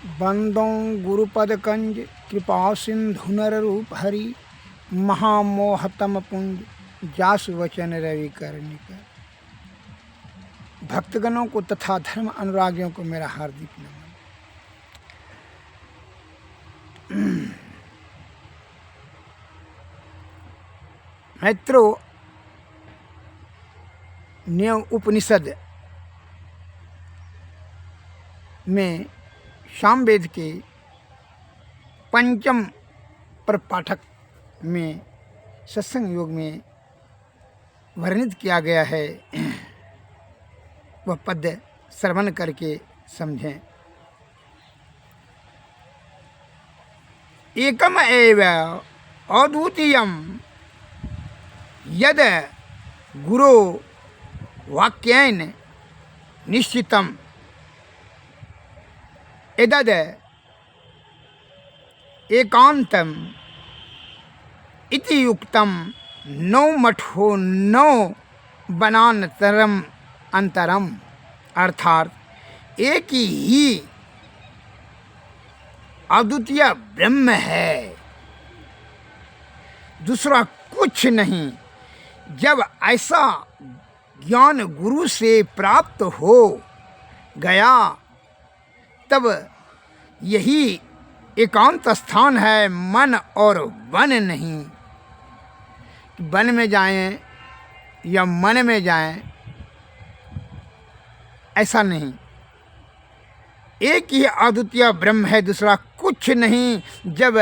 बंदों गुरुपद कंज कृपा सिंधु नर रूप हरि महामोहतम पुंज जासु वचन रवि करनिकर। भक्तगणों को तथा धर्म अनुरागियों को मेरा हार्दिक नमन। मित्रों, न्यू उपनिषद में सामवेद के पंचम प्रपाठक में सत्संग योग में वर्णित किया गया है। वह पद श्रवण करके समझें। एकम एव अद्वितीयम यद गुरो वाक्येन निश्चितम एतद् एकांतम इति युक्तम नौ मठो नौ बनान्तरम अंतरम, अर्थात एक ही अद्वितीय ब्रह्म है, दूसरा कुछ नहीं। जब ऐसा ज्ञान गुरु से प्राप्त हो गया तब यही एकांत स्थान है, मन और वन नहीं। वन में जाएं या मन में जाएं, ऐसा नहीं। एक ही अद्वितीय ब्रह्म है, दूसरा कुछ नहीं। जब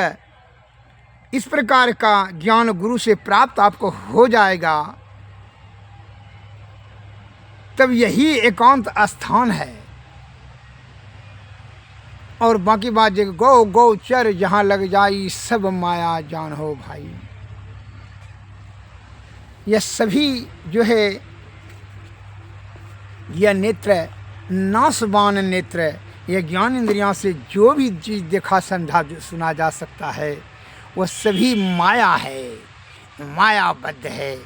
इस प्रकार का ज्ञान गुरु से प्राप्त आपको हो जाएगा तब यही एकांत स्थान है। और बाकी बात जो गौ गौचर जहाँ लग जाई सब माया जान हो भाई। यह सभी जो है यह नेत्र नाशवान नेत्र, यह ज्ञान इंद्रियां से जो भी चीज़ देखा समझा सुना जा सकता है वह सभी माया है, मायाबद्ध है।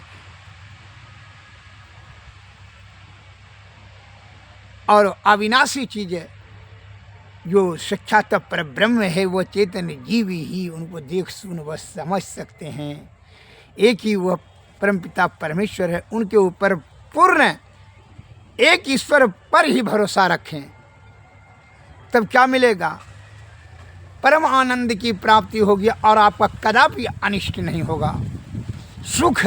और अविनाशी चीज़ जो साक्षात परब्रह्म है वह चेतन जीव ही उनको देख सुन व समझ सकते हैं। एक ही वह परमपिता परमेश्वर है, उनके ऊपर पूर्ण एक ईश्वर पर ही भरोसा रखें तब क्या मिलेगा? परम आनंद की प्राप्ति होगी और आपका कदापि अनिष्ट नहीं होगा। सुख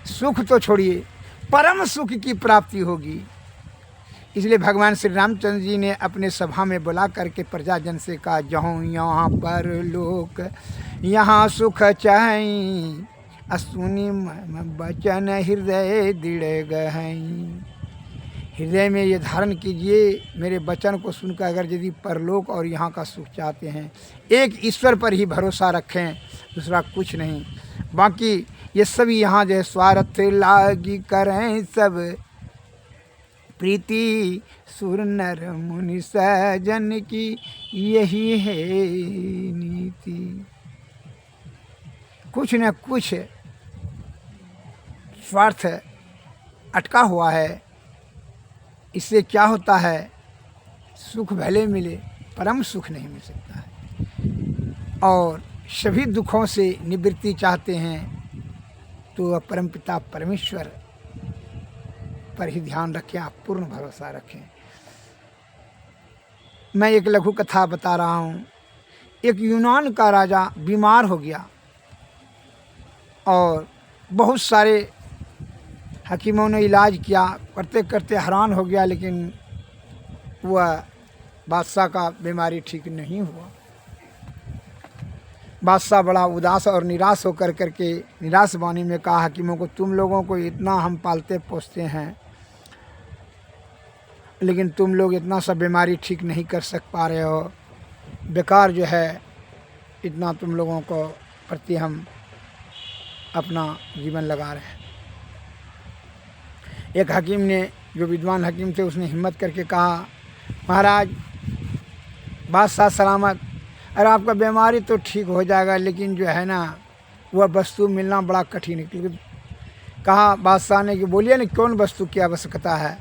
सुख तो छोड़िए, परम सुख की प्राप्ति होगी। इसलिए भगवान श्री रामचंद्र जी ने अपने सभा में बुला करके प्रजाजन से कहा, जहाँ यहाँ पर लोक यहाँ सुख चाहि, असुनि बचन हृदय दृढ़ गहई। हृदय में ये धारण कीजिए मेरे वचन को सुनकर, अगर यदि परलोक और यहाँ का सुख चाहते हैं, एक ईश्वर पर ही भरोसा रखें, दूसरा कुछ नहीं। बाकी ये सभी यहाँ जो स्वार्थ लागी करें सब, प्रीति सुर नर मुनि सजन की यही है नीति। कुछ न कुछ स्वार्थ अटका हुआ है। इससे क्या होता है? सुख भले मिले, परम सुख नहीं मिल सकता है। और सभी दुखों से निवृत्ति चाहते हैं तो वह परमपिता परमेश्वर पर ही ध्यान रखें, आप पूर्ण भरोसा रखें। मैं एक लघु कथा बता रहा हूँ। एक यूनान का राजा बीमार हो गया और बहुत सारे हकीमों ने इलाज किया, करते करते हैरान हो गया, लेकिन वह बादशाह का बीमारी ठीक नहीं हुआ। बादशाह बड़ा उदास और निराश होकर करके निराश वाणी में कहा हकीमों को, तुम लोगों को इतना हम पालते पोसते हैं लेकिन तुम लोग इतना सा बीमारी ठीक नहीं कर सक पा रहे हो। बेकार जो है इतना तुम लोगों को प्रति हम अपना जीवन लगा रहे हैं। एक हकीम ने, जो विद्वान हकीम थे, उसने हिम्मत करके कहा, महाराज बादशाह सलामत, अरे आपका बीमारी तो ठीक हो जाएगा लेकिन जो है ना वह वस्तु मिलना बड़ा कठिन है। क्योंकि कहा बादशाह ने कि बोलिए ना कौन वस्तु की आवश्यकता है,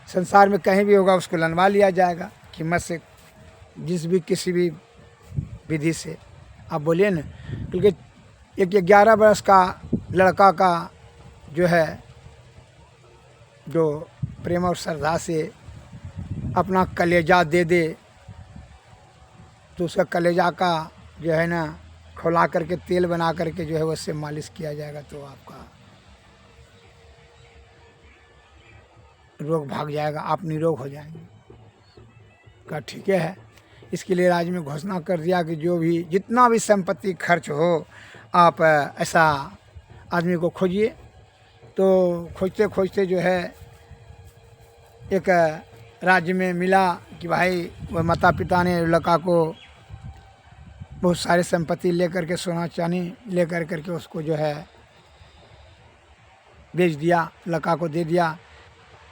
संसार में कहीं भी होगा उसको लनवा लिया जाएगा, कीमत से जिस भी किसी भी विधि से आप बोलिए ना, क्योंकि एक 11 वर्ष का लड़का का जो है जो प्रेम और श्रद्धा से अपना कलेजा दे दे तो उसका कलेजा का जो है ना खौला करके तेल बना करके जो है उससे मालिश किया जाएगा तो आपका रोग भाग जाएगा, आप निरोग हो जाएंगे। का ठीक है। इसके लिए राज्य में घोषणा कर दिया कि जो भी जितना भी संपत्ति खर्च हो आप ऐसा आदमी को खोजिए। तो खोजते खोजते जो है एक राज्य में मिला कि भाई वह माता पिता ने लड़का को बहुत सारे संपत्ति लेकर के सोना चांदी लेकर करके उसको जो है बेच दिया, लड़का को दे दिया।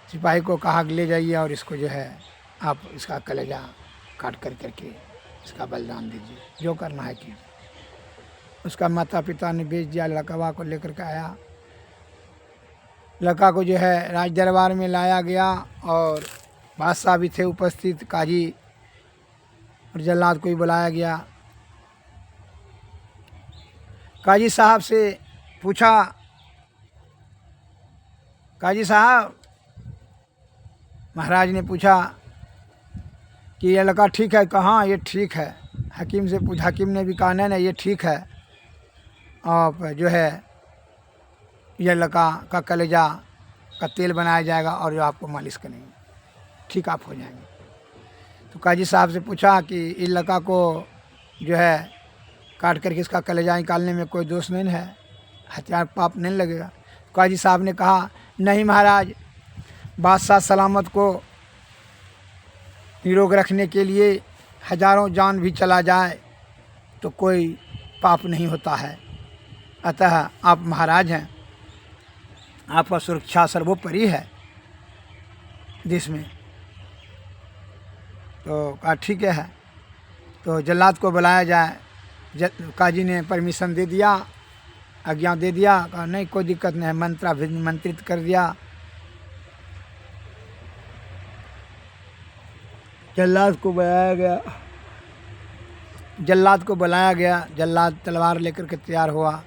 सिपाही को कहा कि ले जाइए और इसको जो है आप इसका कलेजा काट कर करके इसका बलिदान दीजिए, जो करना है कीजिए। उसका माता पिता ने बेच दिया, लड़कवा को लेकर के आया। लड़का को जो है राज दरबार में लाया गया और बादशाह भी थे उपस्थित, काजी और जल्लाद को भी बुलाया गया। काजी साहब से पूछा, काजी साहब, महाराज ने पूछा कि ये लड़का ठीक है? कहाँ ये ठीक है। हकीम से पूछा, हकीम ने भी कहा नहीं नहीं ये ठीक है, आप जो है ये लड़का का कलेजा का तेल बनाया जाएगा और जो आपको मालिश करेंगे, ठीक आप हो जाएंगे। तो काजी साहब से पूछा कि इस लड़का को जो है काट करके इसका कलेजा निकालने में कोई दोष नहीं है, हथियार पाप नहीं लगेगा। काजी साहब ने कहा नहीं महाराज, बादशाह सलामत को निरोग रखने के लिए हजारों जान भी चला जाए तो कोई पाप नहीं होता है। अतः आप महाराज हैं, आपका सुरक्षा सर्वोपरि है देश में। तो कहा ठीक है। तो जल्लाद को बुलाया जाए। काजी ने परमिशन दे दिया, आज्ञा दे दिया। कहा नहीं कोई दिक्कत नहीं है, मंत्रित कर दिया। जल्लाद को बुलाया गया, जल्लाद को बुलाया गया। जल्लाद तलवार लेकर के तैयार हुआ।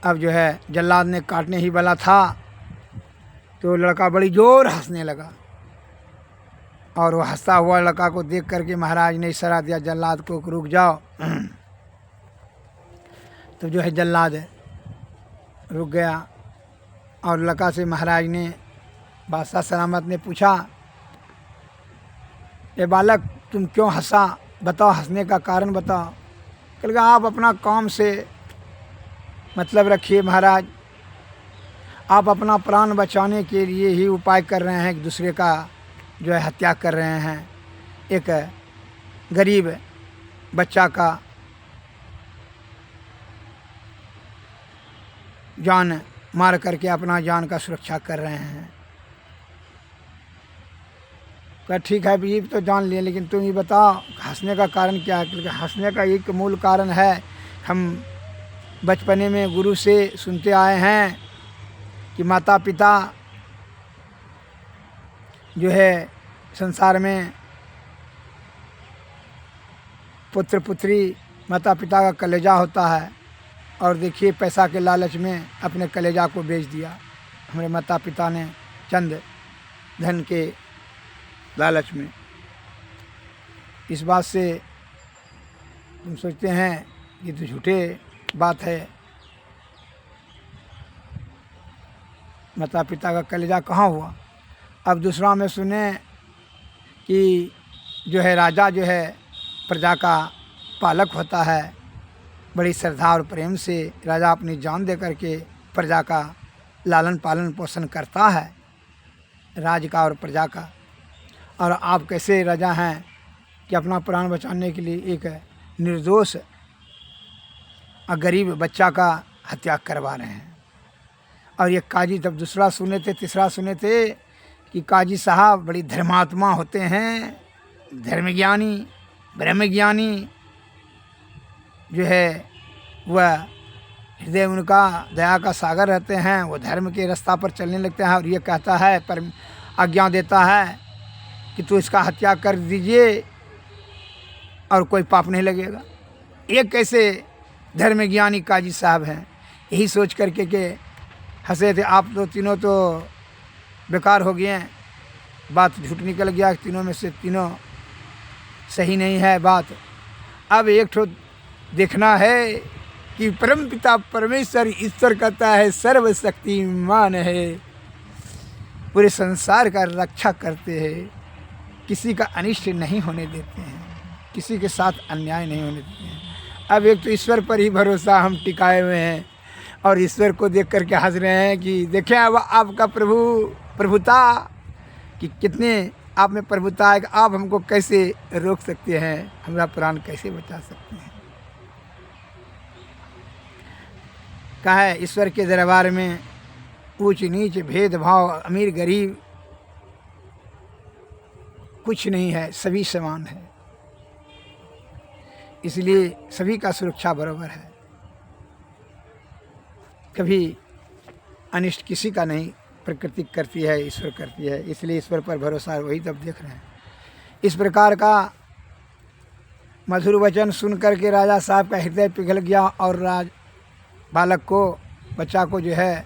अब जो है जल्लाद ने काटने ही वाला था तो लड़का बड़ी जोर हंसने लगा और वो हंसता हुआ लड़का को देख करके महाराज ने इशारा दिया जल्लाद को रुक जाओ। तो जो है जल्लाद रुक गया और लड़का से महाराज ने, बादशाह सलामत ने पूछा, ये बालक तुम क्यों हंसा, बताओ हंसने का कारण बताओ। कल का आप अपना काम से मतलब रखिए महाराज, आप अपना प्राण बचाने के लिए ही उपाय कर रहे हैं, एक दूसरे का जो है हत्या कर रहे हैं। एक गरीब बच्चा का जान मार करके अपना जान का सुरक्षा कर रहे हैं। कहा ठीक है ये तो जान लिए, लेकिन तुम ये बताओ हंसने का कारण क्या है। क्योंकि हंसने का एक मूल कारण है, हम बचपने में गुरु से सुनते आए हैं कि माता पिता जो है संसार में पुत्र पुत्री माता पिता का कलेजा होता है। और देखिए पैसा के लालच में अपने कलेजा को बेच दिया हमारे माता पिता ने, चंद धन के लालच में। इस बात से तुम सोचते हैं ये तो झूठे बात है, माता पिता का कलेजा कहाँ हुआ। अब दूसरा में सुने कि जो है राजा जो है प्रजा का पालक होता है, बड़ी श्रद्धा और प्रेम से राजा अपनी जान दे करके प्रजा का लालन पालन पोषण करता है, राज का और प्रजा का। और आप कैसे राजा हैं कि अपना प्राण बचाने के लिए एक निर्दोष और गरीब बच्चा का हत्या करवा रहे हैं। और ये काजी तब दूसरा सुने थे, तीसरा सुने थे कि काजी साहब बड़ी धर्मात्मा होते हैं, धर्मज्ञानी ब्रह्मज्ञानी जो है वह हृदय उनका दया का सागर रहते हैं, वो धर्म के रास्ता पर चलने लगते हैं। और ये कहता है पर आज्ञा देता है कि तू इसका हत्या कर दीजिए और कोई पाप नहीं लगेगा। एक कैसे धर्म ज्ञानी काजी साहब हैं, यही सोच करके के हंसे थे, आप तो तीनों तो बेकार हो गए हैं, बात झूठ निकल गया, तीनों में से तीनों सही नहीं है बात। अब एक ठो देखना है कि परम पिता परमेश्वर ईश्वर कहता है सर्वशक्तिमान है, पूरे संसार का रक्षा करते हैं, किसी का अनिष्ट नहीं होने देते हैं, किसी के साथ अन्याय नहीं होने देते हैं। अब एक तो ईश्वर पर ही भरोसा हम टिकाए हुए हैं और ईश्वर को देख करके हंस रहे हैं कि देखें अब आपका प्रभुता कि कितने आप में प्रभुता है कि आप हमको कैसे रोक सकते हैं, हमारा प्राण कैसे बचा सकते हैं। कहा है ईश्वर के दरबार में ऊंच नीच भेदभाव अमीर गरीब कुछ नहीं है, सभी समान है, इसलिए सभी का सुरक्षा बराबर है, कभी अनिष्ट किसी का नहीं, प्रकृति करती है ईश्वर करती है, इसलिए ईश्वर पर भरोसा वही तब देख रहे हैं। इस प्रकार का मधुर वचन सुन करके राजा साहब का हृदय पिघल गया और बालक को बच्चा को जो है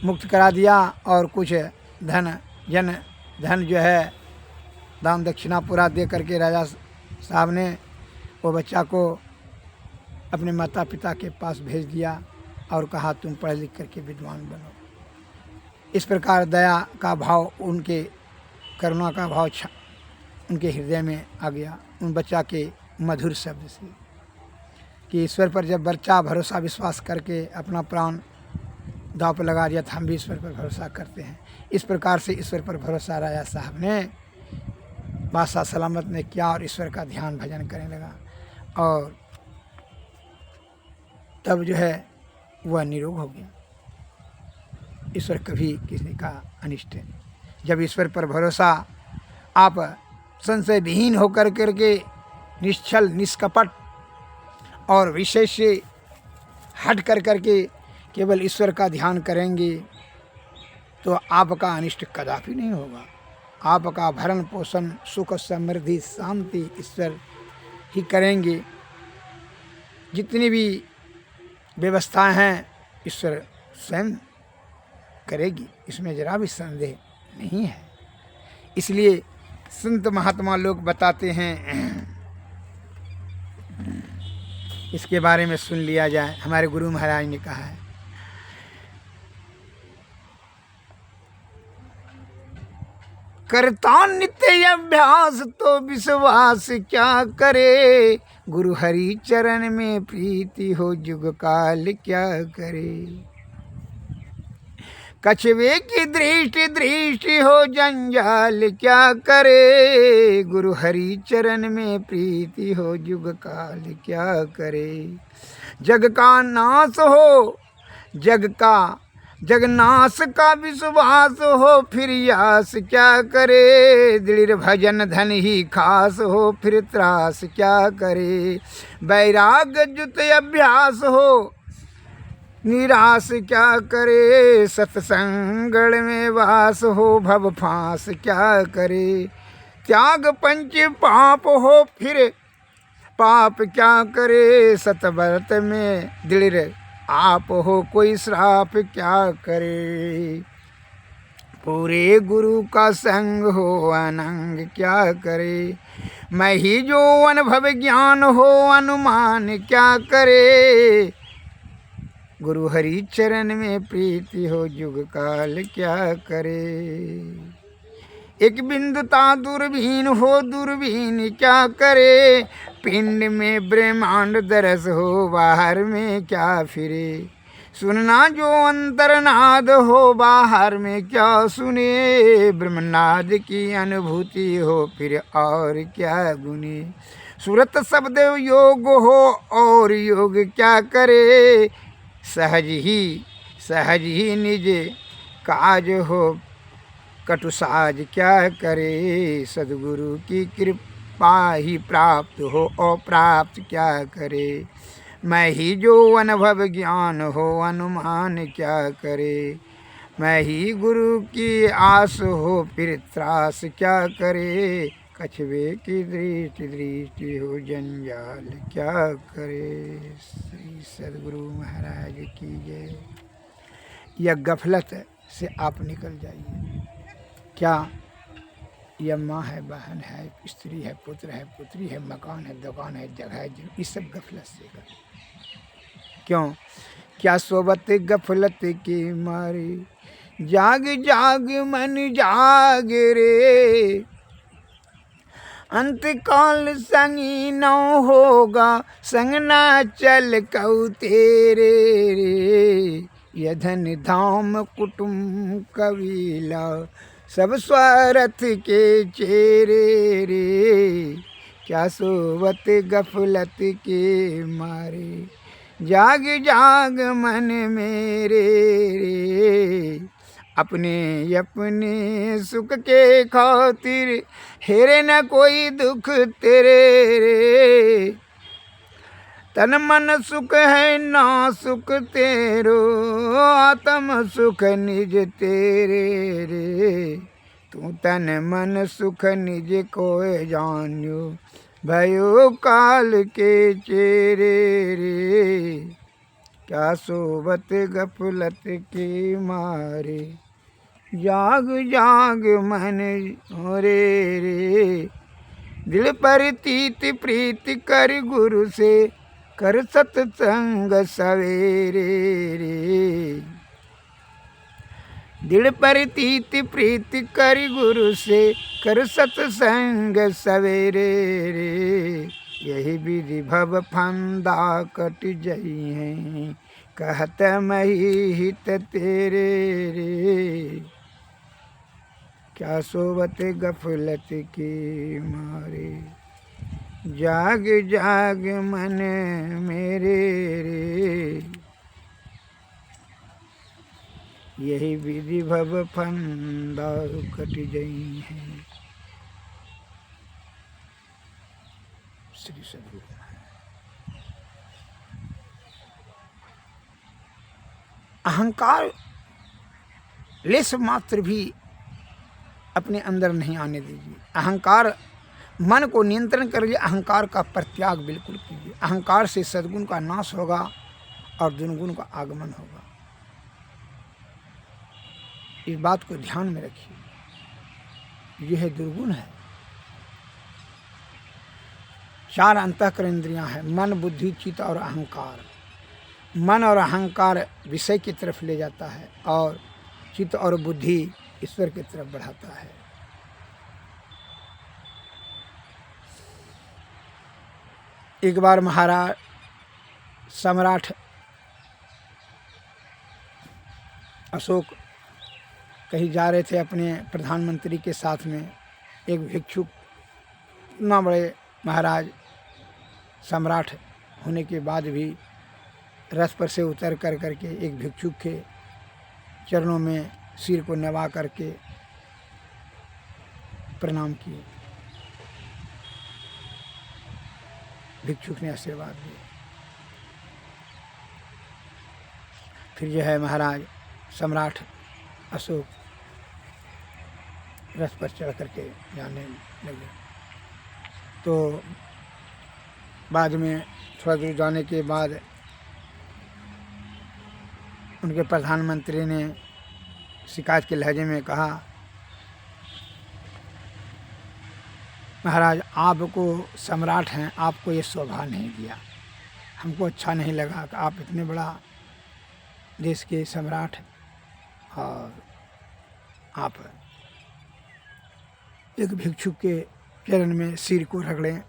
मुक्त करा दिया और कुछ धन जो है दान दक्षिणा पूरा दे करके राजा साहब ने वो बच्चा को अपने माता पिता के पास भेज दिया और कहा तुम पढ़ लिख करके विद्वान बनो। इस प्रकार दया का भाव, उनके करुणा का भाव उनके हृदय में आ गया उन बच्चा के मधुर शब्द से कि ईश्वर पर जब बच्चा भरोसा विश्वास करके अपना प्राण दांव पर लगा दिया था, हम भी ईश्वर पर भरोसा करते हैं। इस प्रकार से ईश्वर पर भरोसा राजा साहब ने बादशाह सलामत ने किया और ईश्वर का ध्यान भजन करने लगा और तब जो है वह निरोग हो गया। ईश्वर कभी किसी का अनिष्ट है। जब ईश्वर पर भरोसा आप संशय विहीन होकर करके निश्चल निष्कपट और विशेष से हट कर करके केवल ईश्वर का ध्यान करेंगे तो आपका अनिष्ट कदापि नहीं होगा। आपका भरण पोषण सुख समृद्धि शांति ईश्वर ही करेंगे। जितनी भी व्यवस्थाएं हैं ईश्वर स्वयं करेगी, इसमें जरा भी संदेह नहीं है। इसलिए संत महात्मा लोग बताते हैं, इसके बारे में सुन लिया जाए। हमारे गुरु महाराज ने कहा है, करता नित्य अभ्यास तो विश्वास क्या करे, गुरु हरि चरण में प्रीति हो जुग काल क्या करे। कछुए की दृष्टि हो जंजाल क्या करे, गुरु हरि चरण में प्रीति हो जुग काल क्या करे। जग का नाश हो जगनाश का विश्वास हो फिर यास क्या करे। दृढ़ भजन धन ही खास हो फिर त्रास क्या करे। वैराग्य जुत अभ्यास हो निराश क्या करे। सत्संग में वास हो भव फांस क्या करे। त्याग पंच पाप हो फिर पाप क्या करे। सतव्रत में दृढ़ आप हो कोई श्राप क्या करे। पूरे गुरु का संग हो अनंग क्या करे। मैं ही जो अनुभव ज्ञान हो अनुमान क्या करे। गुरु हरि चरण में प्रीति हो जुग काल क्या करे। एक बिंदुता दूरबीन हो दूरबीन क्या करे। पिंड में ब्रह्मांड दरस हो बाहर में क्या फिरे। सुनना जो अंतरनाद हो बाहर में क्या सुने। ब्रह्मनाद की अनुभूति हो फिर और क्या गुने। सूरत शब्द योग हो और योग क्या करे। सहज ही निज काज हो कटुसाज क्या करे। सद्गुरु की कृपा ही प्राप्त हो और प्राप्त क्या करे। मैं ही जो अनुभव ज्ञान हो अनुमान क्या करे। मैं ही गुरु की आस हो फिर त्रास क्या करे। कछुए की दृष्टि दृष्टि हो जंजाल क्या करे। श्री सदगुरु महाराज की जय। यह गफलत से आप निकल जाइए। क्या यह माँ है, बहन है, स्त्री है, पुत्र है, पुत्री है, मकान है, दुकान है, जगह है, ये सब गफलत से कर। क्यों? क्या सोबत गफलत की मारी, जाग जाग मन जाग रे। अंत काल संगी न होगा, संग ना चल कऊ तेरे रे। यह धन धाम कुटुम्ब कबीला, सब स्वार्थ के चेरे रे। क्या सोवत गफलत के मारे, जाग जाग मन मेरे रे। अपने अपने सुख के खातिर, हेरे न कोई दुख तेरे रे। तन मन सुख है ना सुख तेरो, आत्म सुख निज तेरे रे। तू तन मन सुख निज को जान्यो, भयो काल के चेरे रे। क्या सोबत गफलत के मारे, जाग जाग मन रे रे। दिल पर तीत प्रीत कर गुरु से, कर सत्संग सवेरे रे। दिल पर तीत प्रीत कर गुरु से, कर सत्संग सवेरे रे। यही विधि भव फंदा कट जई है, कहत मही हित तेरे रे। क्या सोवत गफलत के मारे, जाग जाग मन मेरे रे। यही विधि भव फंदा कट गई है। श्री सदगुरु। अहंकार लेस मात्र भी अपने अंदर नहीं आने दीजिए। अहंकार, मन को नियंत्रण करिए, अहंकार का परित्याग बिल्कुल कीजिए। अहंकार से सद्गुण का नाश होगा और दुर्गुण का आगमन होगा। इस बात को ध्यान में रखिए। यह दुर्गुण है। चार अंतःकरण इंद्रियां हैं, मन, बुद्धि, चित्त और अहंकार। मन और अहंकार विषय की तरफ ले जाता है और चित्त और बुद्धि ईश्वर की तरफ बढ़ाता है। एक बार महाराज सम्राट अशोक कहीं जा रहे थे अपने प्रधानमंत्री के साथ में। एक भिक्षुक, इतना बड़े महाराज सम्राट होने के बाद भी रथ पर से उतर कर करके एक भिक्षुक के चरणों में सिर को नवा करके प्रणाम किए। भिक्षुक ने आशीर्वाद दिया। फिर जो है महाराज सम्राट अशोक रथ पर चढ़ करके जाने लगे। तो बाद में थोड़ा दूर जाने के बाद उनके प्रधानमंत्री ने शिकायत के लहजे में कहा, महाराज आपको सम्राट हैं, आपको ये शोभा नहीं दिया, हमको अच्छा नहीं लगा कि आप इतने बड़ा देश के सम्राट और आप एक भिक्षुक के चरण में सिर को रगड़ें।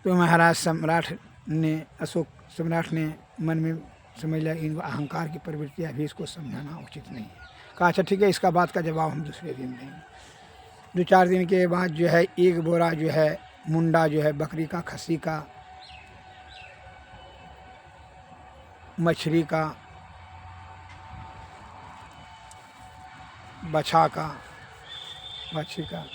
तो महाराज सम्राट ने, अशोक सम्राट ने मन में समझ लिया इनको अहंकार की प्रवृत्ति है, अभी इसको समझाना उचित नहीं है। कहा अच्छा ठीक है, इसका बात का जवाब हम दूसरे दिन देंगे। 2-4 दिन के बाद जो है एक बोरा जो है मुंडा जो है बकरी का, खस्सी का, मछली का, बछा का, मच्छी का,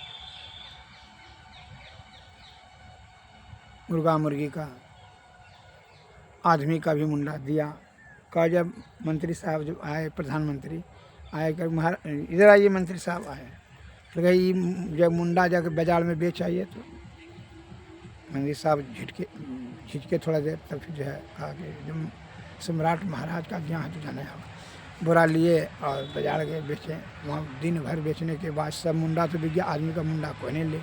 मुर्गा मुर्गी का, आदमी का भी मुंडा दिया। कहा जब मंत्री साहब जब आए, प्रधानमंत्री आए कर, महाराज इधर आइए, मंत्री साहब आए, फिर गई जब मुंडा जाकर बाजार में बेच आइए तो मंदिर साहब झिझके थोड़ा देर, तब फिर जो है कहा कि एकदम सम्राट महाराज का ज्ञान है तो जाना है। बोरा लिए और बाजार गए बेचे। वहाँ दिन भर बेचने के बाद सब मुंडा तो बिक गया, आदमी का मुंडा कोई नहीं ले,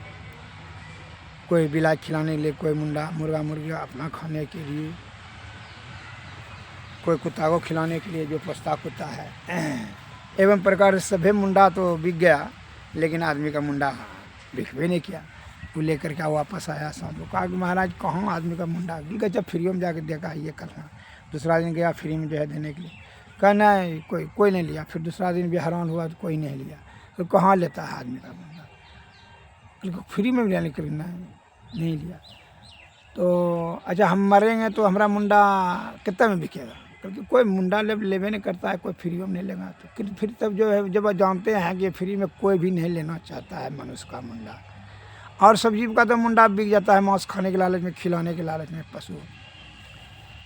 कोई बिलाई खिलाने के लिए, कोई मुंडा मुर्गा मुर्गिया अपना खाने के लिए, कोई कुत्ता को खिलाने के लिए जो पोसता कुत्ता है। एवं प्रकार सभे मुंडा तो बिक गया, लेकिन आदमी का मुंडा बिकवे नहीं किया। वो लेकर के वापस आया शाम को, कहा कि महाराज कहाँ आदमी का मुंडा, बिल्कुल जब फ्री में जाकर देखा ये करना। दूसरा दिन गया फ्री में जो है देने के लिए, कहा नहीं कोई नहीं लिया। फिर दूसरा दिन भी हैरान हुआ तो कोई नहीं लिया। तो कहाँ लेता है आदमी का मुंडा, बिल्कुल फ्री में लेने के लिए नहीं लिया। तो अच्छा हम मरेंगे तो हमारा मुंडा कितना में बिकेगा, क्योंकि कोई मुंडा लेवे नहीं करता है, कोई फ्री में नहीं लेगा। तो फिर तब जो है जब जानते हैं कि फ्री में कोई भी नहीं लेना चाहता है मनुष्य का मुंडा। और सब जीव का तो मुंडा बिक जाता है मांस खाने के लालच में, खिलाने के लालच में, पशु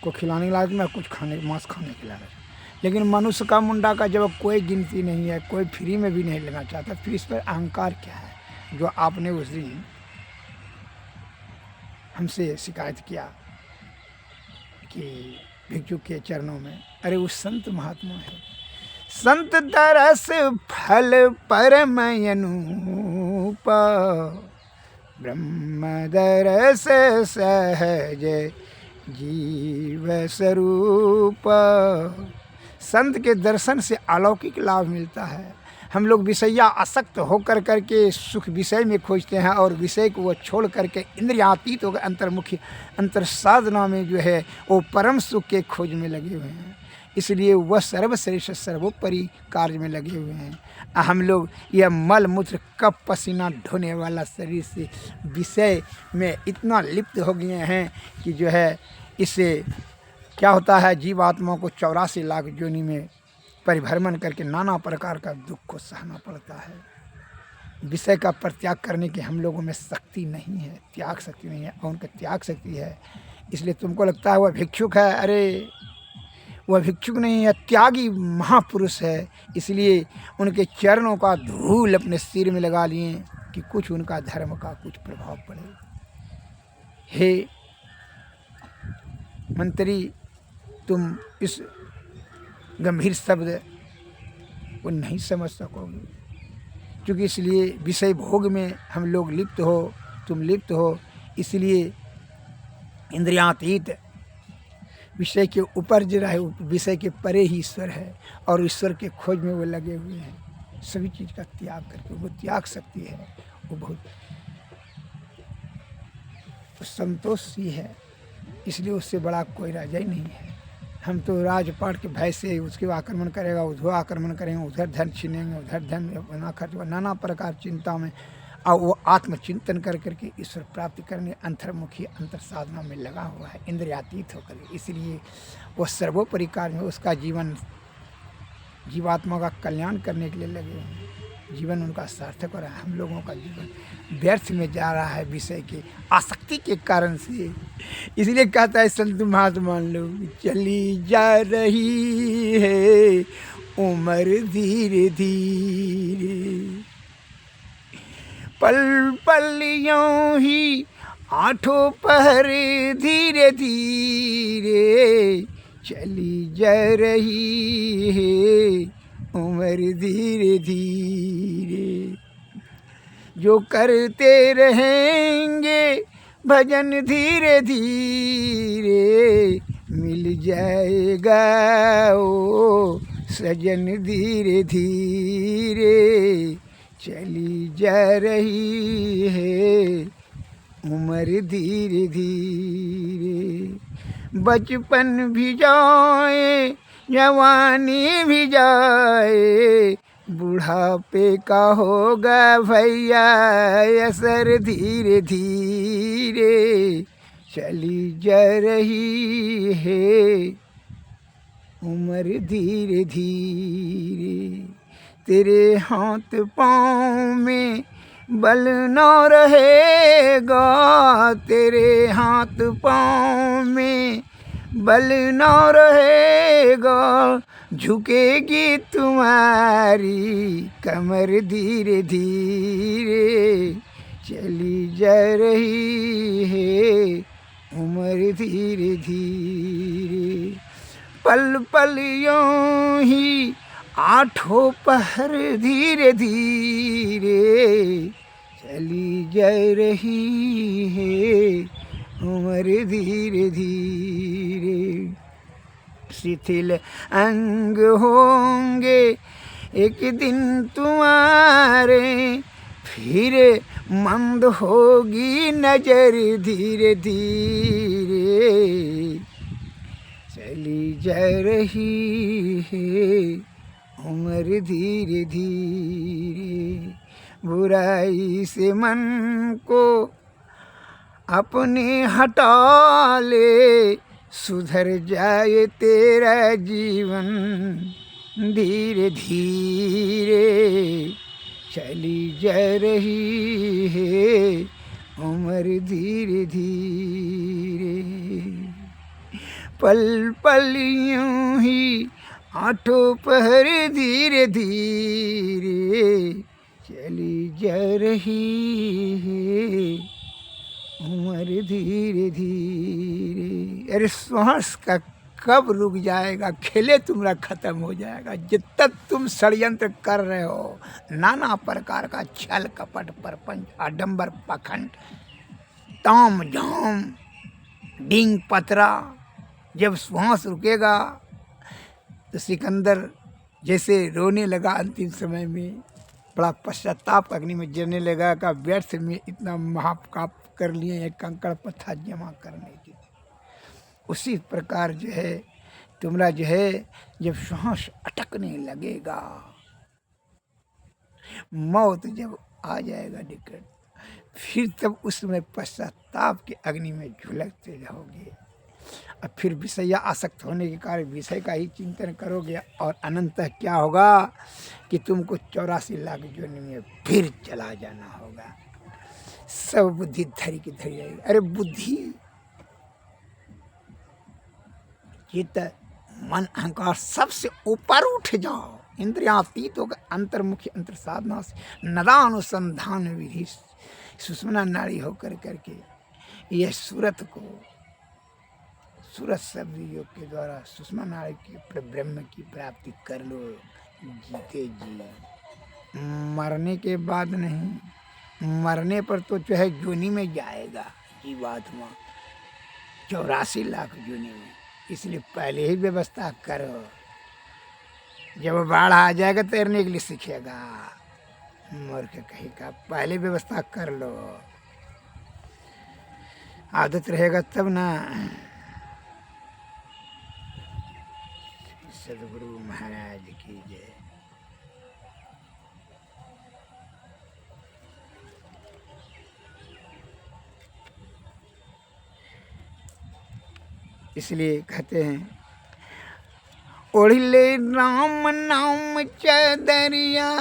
को खिलाने के लालच में, कुछ मांस खाने के लालच में। लेकिन मनुष्य का मुंडा का जब कोई गिनती नहीं है, कोई फ्री में भी नहीं लेना चाहता, फिर इस पर अहंकार क्या है जो आपने उस दिन हमसे शिकायत किया कि भिक्षु के चरणों में। अरे वो संत महात्मा है, संत तरस फल परम अनूप, ब्रह्म दरस सहज जीव स्वरूप। संत के दर्शन से अलौकिक लाभ मिलता है। हम लोग विषया आसक्त होकर करके सुख विषय में खोजते हैं और विषय को वो छोड़ करके इंद्रियातीत होकर अंतर्मुखी अंतर साधना में जो है वो परम सुख के खोज में लगे हुए हैं। इसलिए वह सर्वश्रेष्ठ सर्वोपरि कार्य में लगे हुए हैं। हम लोग यह मल मूत्र कप पसीना ढोने वाला शरीर से विषय में इतना लिप्त हो गए हैं कि जो है इससे क्या होता है, जीवात्मा को 84 लाख योनि में परिभ्रमण करके नाना प्रकार का दुख को सहना पड़ता है। विषय का परित्याग करने की हम लोगों में शक्ति नहीं है, त्याग शक्ति नहीं है, और उनका त्याग शक्ति है। इसलिए तुमको लगता है वह भिक्षुक है, अरे वह भिक्षुक नहीं है, त्यागी महापुरुष है। इसलिए उनके चरणों का धूल अपने सिर में लगा लिए कि कुछ उनका धर्म का कुछ प्रभाव पड़े। हे मंत्री, तुम इस गंभीर शब्द को नहीं समझ सकोगे, क्योंकि इसलिए विषय भोग में हम लोग लिप्त हो, तुम लिप्त हो। इसलिए इंद्रियातीत विषय के ऊपर जो है, विषय के परे ही ईश्वर है, और ईश्वर के खोज में वो लगे हुए हैं। सभी चीज़ का त्याग करके वो त्याग सकती है, वो बहुत संतोष ही है। इसलिए उससे बड़ा कोई राजा ही नहीं है। हम तो राजपाट के भय से उसके आक्रमण करेगा, उधर आक्रमण करेंगे, उधर धन छीनेंगे, उधर धन बना खर्च, नाना प्रकार चिंता में, और वो आत्मचिंतन कर करके ईश्वर प्राप्ति करने अंतर्मुखी अंतर साधना में लगा हुआ है, इंद्रियातीत होकर। इसलिए वो सर्वोपरि कार्य में उसका जीवन जीवात्मा का कल्याण करने के लिए लगे हैं। जीवन उनका सार्थक हो रहा है। हम लोगों का जीवन व्यर्थ में जा रहा है विषय की आसक्ति के कारण से। इसलिए कहता है संत महात्मा लोग, चली जा रही है उम्र धीरे धीरे, पल पल यूं ही आठों पहर धीरे धीरे, चली जा रही है उम्र धीरे धीरे। जो करते रहेंगे भजन धीरे धीरे, मिल जाएगा ओ सजन धीरे धीरे, चली जा रही है उम्र धीरे धीरे। बचपन भी जाए जवानी भी जाए, बुढ़ापे का होगा भैया असर धीरे धीरे, चली जा रही है उम्र धीरे धीरे। तेरे हाथ पाँव में बल न रहेगा, तेरे हाथ पाँव में बल न रहेगा, झुकेगी तुम्हारी कमर धीरे धीरे, चली जा रही है उम्र धीरे धीरे। पल पल यूं ही आठों पहर धीरे धीरे, चली जा रही है उम्र धीरे धीरे। शिथिल अंग होंगे एक दिन तुम्हारे, फिर मंद होगी नजर धीरे धीरे, चली जा रही है उम्र धीरे धीरे। बुराई से मन को अपने हटा ले, सुधर जाए तेरा जीवन धीरे धीरे, चली जा रही है उम्र धीरे धीरे। पल पल यूं ही आठों पहर धीरे धीरे, चली जा रही है उम्र धीरे धीरे। अरे श्वास का कब रुक जाएगा, खेले तुम्हारा खत्म हो जाएगा। जब तक तुम षड्यंत्र कर रहे हो, नाना प्रकार का छल कपट परपंच आडंबर पाखंड ताम झाम डिंग पतरा, जब श्वास रुकेगा तो सिकंदर जैसे रोने लगा अंतिम समय में, बड़ा पश्चाताप अग्नि में जलने लगा का व्यर्थ में इतना महापाप कर लिए एक कंकड़ पत्थर जमा करने की। उसी प्रकार जो है तुम्हारा जो है जब श्वास अटकने लगेगा, मौत जब आ जाएगा निकट, फिर तब उसमें पश्चाताप के अग्नि में झुलकते रहोगे। और फिर विषय आसक्त होने के कारण विषय का ही चिंतन करोगे, और अनंतः क्या होगा कि तुमको 84 लाख योनि में फिर चला जाना होगा। सब बुद्धि धरी की धरी रहेगी। अरे बुद्धि चित्त मन अहंकार सबसे ऊपर उठ जाओ, इंद्रियातीत होकर अंतर्मुखी अंतर साधना से नदानुसंधान विधि सुषुम्ना नाड़ी होकर करके यह सूरत को सूरत शब्द योग के द्वारा सुषुम्ना नाड़ी की ब्रह्म की प्राप्ति कर लो जीते जी। मरने के बाद नहीं, मरने पर तो जो है योनि में जाएगा जीवात्मा 84 लाख योनि में। इसलिए पहले ही व्यवस्था करो, जब बाढ़ आ जाएगा तैरने के लिए सीखेगा। मूर्ख कहेगा पहले व्यवस्था कर लो, आदत रहेगा तब ना। सदगुरु महाराज की जय। इसलिए कहते हैं ओढ़िले राम नाम चदरिया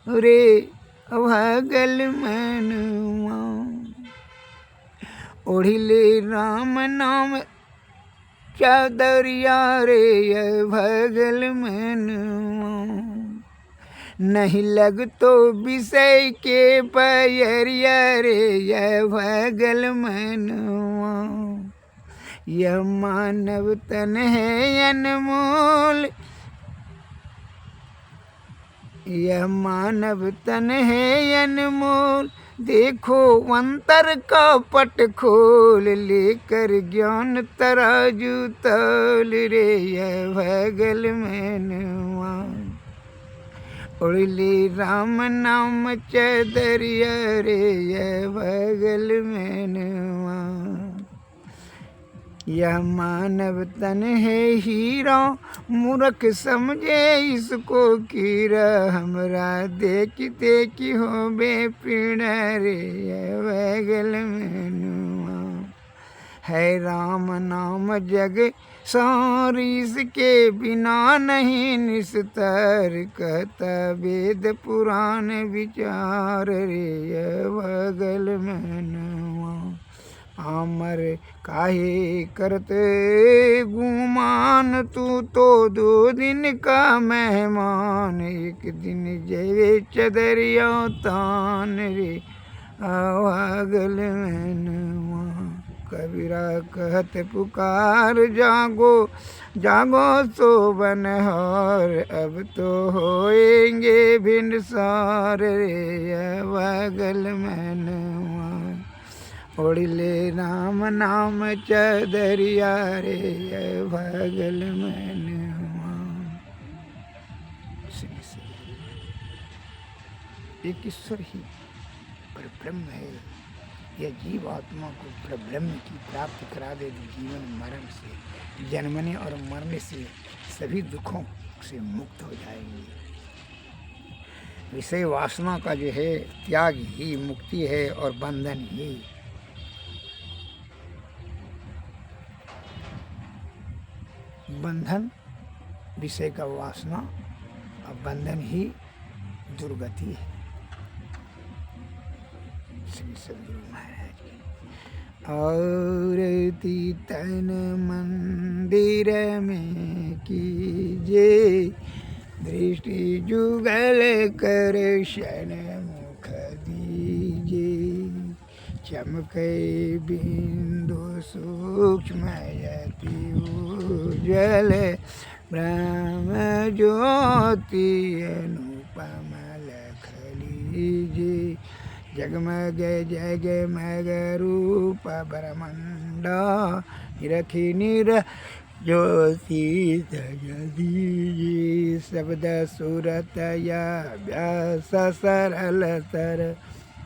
रे भगल मनुआ, ओढ़िले राम नाम चदरिया रे भगल मनुआ, नहीं लग तो विषय के पैरिया रे भगल मनुआ। यह मानव तन है अनमोल, यह मानव तन है अनमोल, देखो अंतर का पट खोल, लेकर ज्ञान तराजू तौल रे यह भगल मनुआ। उड़ले राम नाम चदरिया रे यह भगल मनुआ। यह मानव तन है हीरा, मूर्ख समझे इसको कीरा, हमरा देखी हो बेपीड़ा रे यह भगल मनुआ। है राम नाम जग सारिस के बिना नहीं निस्तर, कहता वेद पुराण विचार रे यह भगल मनुआ। आमर काहे करते गुमान, तू तो 2 दिन का मेहमान। एक दिन जेवे चदरिया तान रे, आवागल मैनवा। कबीरा कहत पुकार जागो, जागो सो बनहार, अब तो होएंगे भिनसार रे, आवागल मैनवा। ओढ़ले राम नाम चदरिया रे, आवागल मैनवा। एक ईश्वर ही पर ब्रह्म है। यह जीव आत्मा को परब्रह्म की प्राप्ति करा दे तो जीवन मरण से, जन्मने और मरने से सभी दुखों से मुक्त हो जाएंगे। विषय वासना का जो है त्याग ही मुक्ति है और बंधन ही। बंधन विषय का वासना और बंधन ही दुर्गति है। श्री सद्गुरु महाराज की। औरती तन मंदिर में कीजे, दृष्टि जुगल कर शन मुख दीजे। चमके बिंदु सूक्ष्म यति उज्ज्वल, ब्रह्म ज्योति अनुपम लख लीजे। जगमग जगमग रूप ब्रह्मांडा, निरखी निर ज्योति जगदीजे। शब्द सूरत या व्यास सरल तर,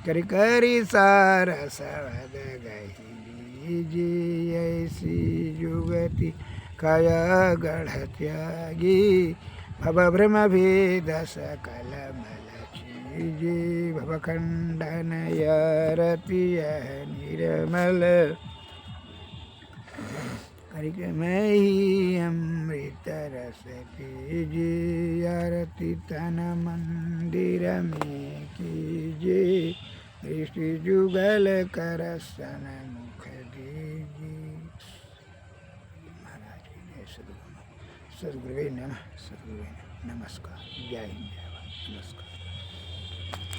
करि करि सार शब्द गही लीजे। ऐसी जुगति काया गढ़ त्यागी, भव भ्रम भेद सकल मल चीजे। भव खंडन यारति यह निर्मल, करिकमयी अमृत रस पीजे। आरती तन मंदिर में कीजे, दृष्टि जुगल कर सन मुख दीजे। महाराज जय सद्गुरु। सद्गुरुवे नमः। सद्गुरुवे नमः। नमस्कार। जय हिंद, जय भारत। नमस्कार।